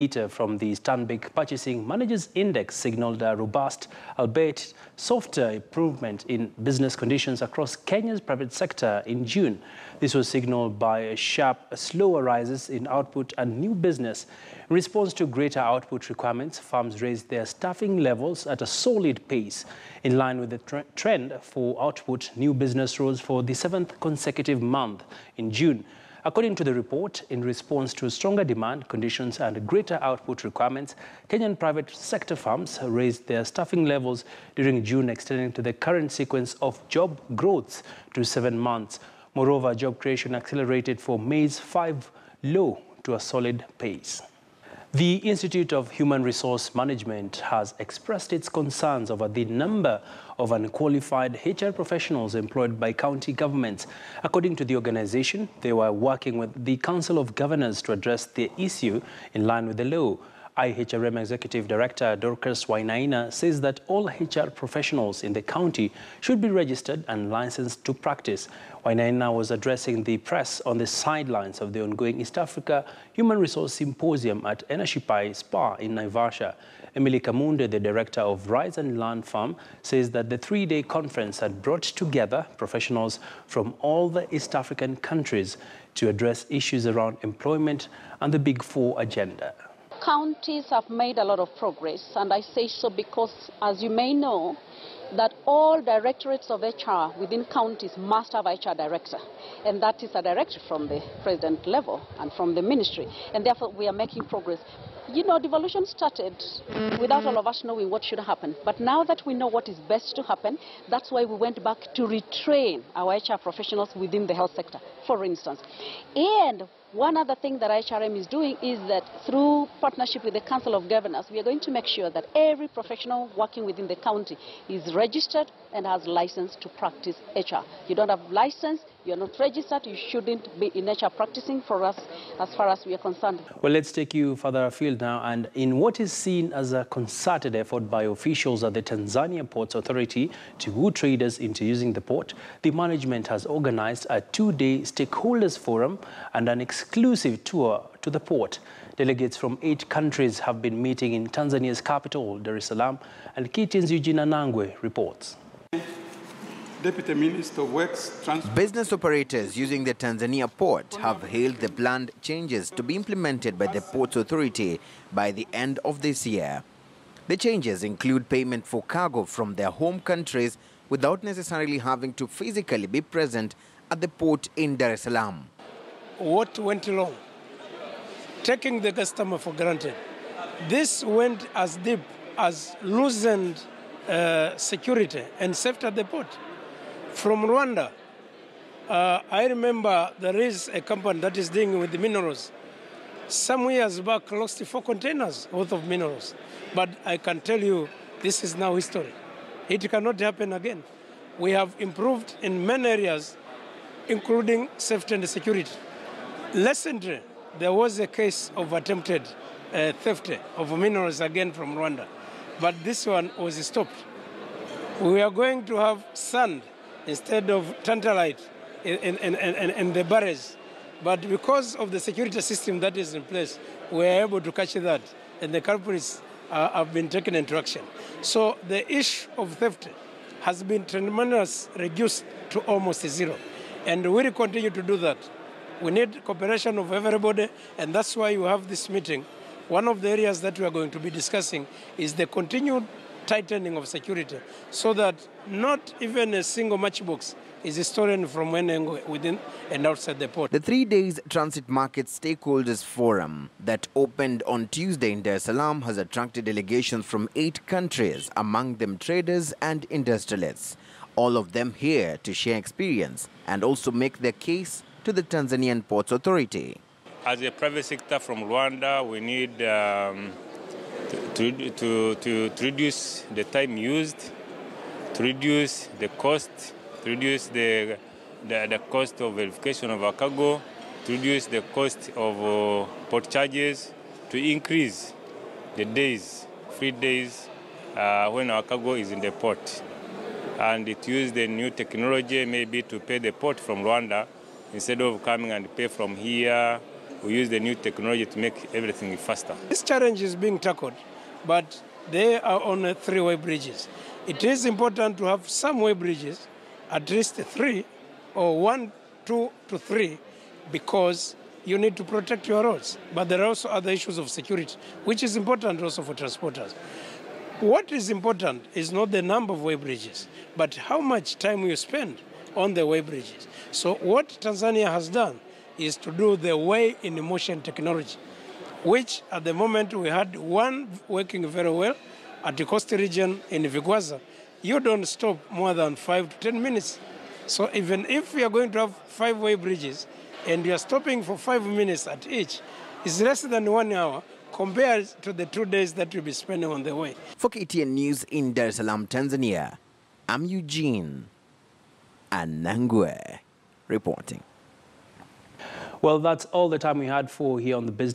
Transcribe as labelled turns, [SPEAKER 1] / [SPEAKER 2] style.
[SPEAKER 1] Data from the Stanbic Purchasing Managers Index signaled a robust, albeit softer, improvement in business conditions across Kenya's private sector in June. This was signaled by slower rises in output and new business. In response to greater output requirements, firms raised their staffing levels at a solid pace. In line with the trend for output, new business rose for the 7th consecutive month in June. According to the report, in response to stronger demand conditions and greater output requirements, Kenyan private sector firms raised their staffing levels during June, extending to the current sequence of job growths to 7 months. Moreover, job creation accelerated for May's 5 low to a solid pace. The Institute of Human Resource Management has expressed its concerns over the number of unqualified HR professionals employed by county governments. According to the organization, they were working with the Council of Governors to address the issue in line with the law. IHRM Executive Director Dorcas Wainaina says that all HR professionals in the county should be registered and licensed to practice. Wainaina was addressing the press on the sidelines of the ongoing East Africa Human Resource Symposium at Enashipai Spa in Naivasha. Emily Kamunde, the director of Rise and Learn Farm, says that the 3-day conference had brought together professionals from all the East African countries to address issues around employment and the Big Four agenda.
[SPEAKER 2] Counties have made a lot of progress, and I say so because, as you may know, that all directorates of HR within counties must have HR director, and that is a directive from the president level and from the ministry, and therefore we are making progress. You know, devolution started without all of us knowing what should happen, but now that we know what is best to happen, that's why we went back to retrain our HR professionals within the health sector, for instance. And one other thing that IHRM is doing is that through partnership with the Council of Governors, we are going to make sure that every professional working within the county is registered and has license to practice HR. You don't have license, you are not registered, you shouldn't be in HR practicing for us as far as we are concerned.
[SPEAKER 1] Well, let's take you further afield now, and in what is seen as a concerted effort by officials at the Tanzania Ports Authority to woo traders into using the port, the management has organized a 2-day stakeholders forum and an exclusive tour to the port. Delegates from 8 countries have been meeting in Tanzania's capital, Dar-es-salam, and KTN's Eugene Anangwe reports.
[SPEAKER 3] Deputy Minister of Works,
[SPEAKER 4] Business operators using the Tanzania port have hailed the planned changes to be implemented by the Ports Authority by the end of this year. The changes include payment for cargo from their home countries without necessarily having to physically be present at the port in Dar-es-salam.
[SPEAKER 5] What went wrong? Taking the customer for granted. This went as deep as loosened security and safety at the port. From Rwanda, I remember there is a company that is dealing with the minerals. Some years back, lost 4 containers worth of minerals. But I can tell you, this is now history. It cannot happen again. We have improved in many areas, including safety and security. Recently, there was a case of attempted theft of minerals again from Rwanda, but this one was stopped. We are going to have sand instead of tantalite in the barrels, but because of the security system that is in place, we are able to catch that, and the culprits have been taken into action. So the issue of theft has been tremendously reduced to almost zero, and we will continue to do that. We need cooperation of everybody, and that's why you have this meeting. One of the areas that we are going to be discussing is the continued tightening of security, so that not even a single matchbox is stolen from within and outside the port.
[SPEAKER 4] The 3 days Transit Market Stakeholders Forum that opened on Tuesday in Dar-es-salam has attracted delegations from 8 countries, among them traders and industrialists. All of them here to share experience and also make their case to the Tanzanian Ports Authority.
[SPEAKER 6] As a private sector from Rwanda, we need to reduce the time used, to reduce the cost, to reduce the cost of verification of our cargo, to reduce the cost of port charges, to increase the days, free days, when our cargo is in the port. And to use the new technology maybe to pay the port from Rwanda instead of coming and pay from here we use the new technology to make everything faster.
[SPEAKER 5] This challenge is being tackled, but they are on three-way bridges. It is important to have some way bridges, at least 3 or 1, 2 to 3, because you need to protect your roads. But there are also other issues of security, which is important also for transporters. What is important is not the number of way bridges, but how much time you spend on the way bridges. So what Tanzania has done is to do the way in motion technology, which at the moment we had one working very well at the coast region in Vigwaza. You don't stop more than 5 to 10 minutes. So even if we are going to have 5-way bridges and you are stopping for 5 minutes at each, it's less than 1 hour compared to the 2 days that you'll be spending on the way.
[SPEAKER 4] For KTN News in Dar-es-salam, Tanzania, I'm Eugene Anangwe reporting.
[SPEAKER 1] Well, that's all the time we had for here on the Business